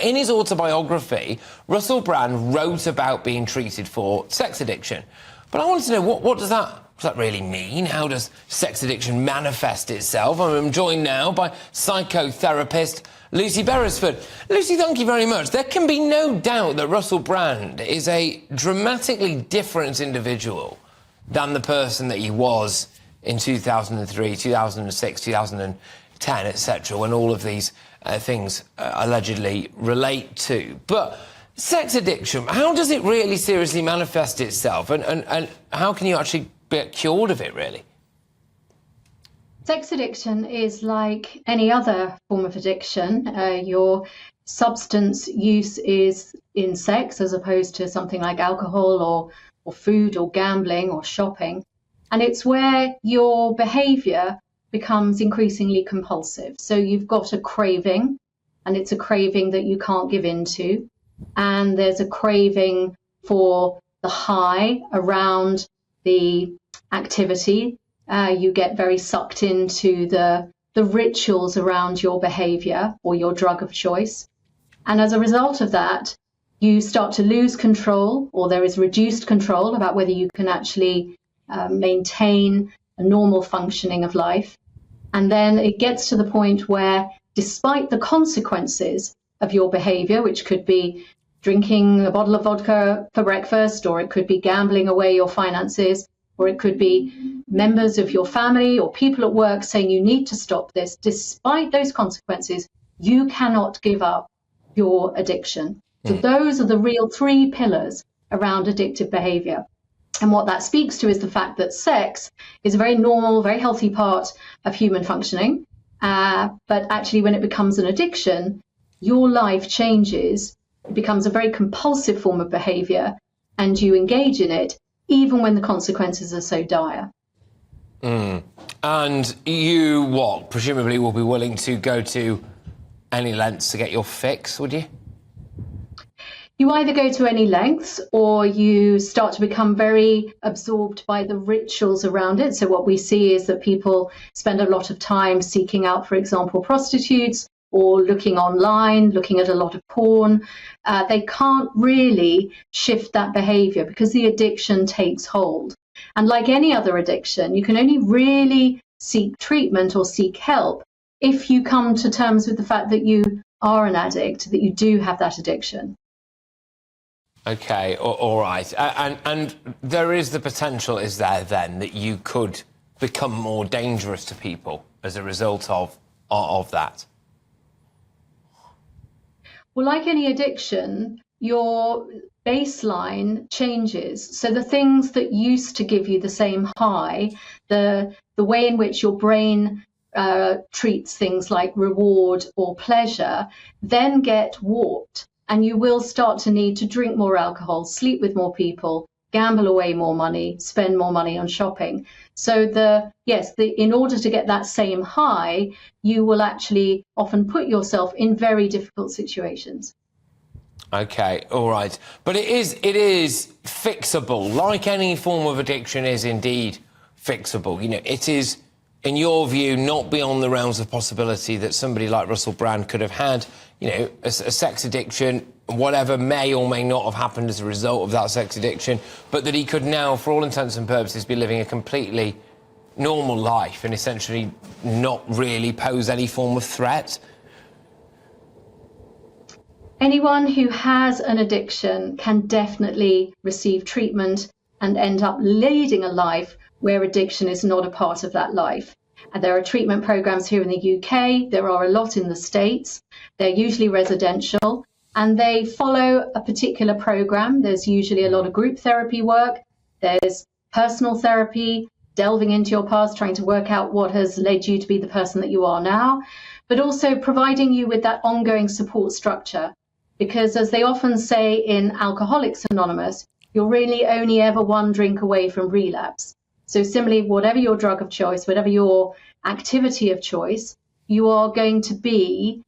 in his autobiography, Russell Brand wrote about being treated for sex addiction. But I wanted to know, what does that really mean? How does sex addiction manifest itself? I'm joined now by psychotherapist Lucy Beresford. Lucy, thank you very much. There can be no doubt that Russell Brand is a dramatically different individual than the person that he was in 2003, 2006, 2010, etc., when all of these things allegedly relate to. But sex addiction, how does it really seriously manifest itself? And how can you actually get cured of it, really? Sex addiction is like any other form of addiction. Your substance use is in sex as opposed to something like alcohol or food or gambling or shopping. And it's where your behavior becomes increasingly compulsive. So you've got a craving, and it's a craving that you can't give into. And there's a craving for the high around the activity. You get very sucked into the rituals around your behavior or your drug of choice. And as a result of that, you start to lose control, or there is reduced control about whether you can actually maintain a normal functioning of life. And then it gets to the point where, despite the consequences of your behavior, which could be drinking a bottle of vodka for breakfast, or it could be gambling away your finances, or it could be members of your family or people at work saying you need to stop this, despite those consequences, you cannot give up your addiction. So those are the real three pillars around addictive behavior. And what that speaks to is the fact that sex is a very normal, very healthy part of human functioning. But actually, when it becomes an addiction, your life changes. It becomes a very compulsive form of behavior, and you engage in it even when the consequences are so dire. And you, presumably will be willing to go to any lengths to get your fix, would you? You either go to any lengths, or you start to become very absorbed by the rituals around it. So what we see is that people spend a lot of time seeking out, for example, prostitutes, or looking online, looking at a lot of porn. They can't really shift that behavior because the addiction takes hold. And like any other addiction, you can only really seek treatment or seek help if you come to terms with the fact that you are an addict, that you do have that addiction. Okay, all right. And there is the potential, is there then, that you could become more dangerous to people as a result of that? Well, like any addiction, your baseline changes. So the things that used to give you the same high, the way in which your brain treats things like reward or pleasure, then get warped. And you will start to need to drink more alcohol, sleep with more people, gamble away more money, spend more money on shopping. So in order to get that same high, you will actually often put yourself in very difficult situations. Okay, all right. But it is fixable, like any form of addiction is indeed fixable. You know, it is, in your view, not beyond the realms of possibility that somebody like Russell Brand could have had, you know, a sex addiction, whatever may or may not have happened as a result of that sex addiction, but that he could now, for all intents and purposes, be living a completely normal life and essentially not really pose any form of threat? Anyone who has an addiction can definitely receive treatment and end up leading a life where addiction is not a part of that life. And there are treatment programs here in the UK. There are a lot in the States. They're usually residential, and they follow a particular program. There's usually a lot of group therapy work. There's personal therapy, delving into your past, trying to work out what has led you to be the person that you are now, but also providing you with that ongoing support structure. Because as they often say in Alcoholics Anonymous, you're really only ever one drink away from relapse. So similarly, whatever your drug of choice, whatever your activity of choice, you are going to be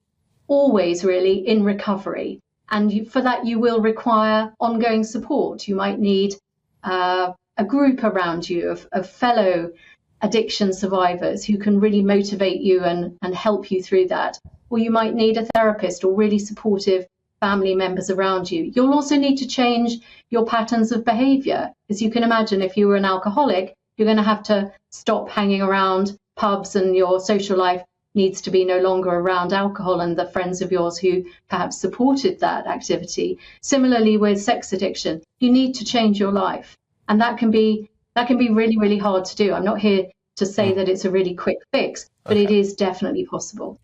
always really in recovery. And for that, you will require ongoing support. You might need a group around you of fellow addiction survivors who can really motivate you and help you through that. Or you might need a therapist or really supportive family members around you. You'll also need to change your patterns of behavior. As you can imagine, if you were an alcoholic, you're going to have to stop hanging around pubs, and your social life needs to be no longer around alcohol and the friends of yours who perhaps supported that activity. Similarly with sex addiction, you need to change your life. And that can be really, really hard to do. I'm not here to say that it's a really quick fix, but it is definitely possible.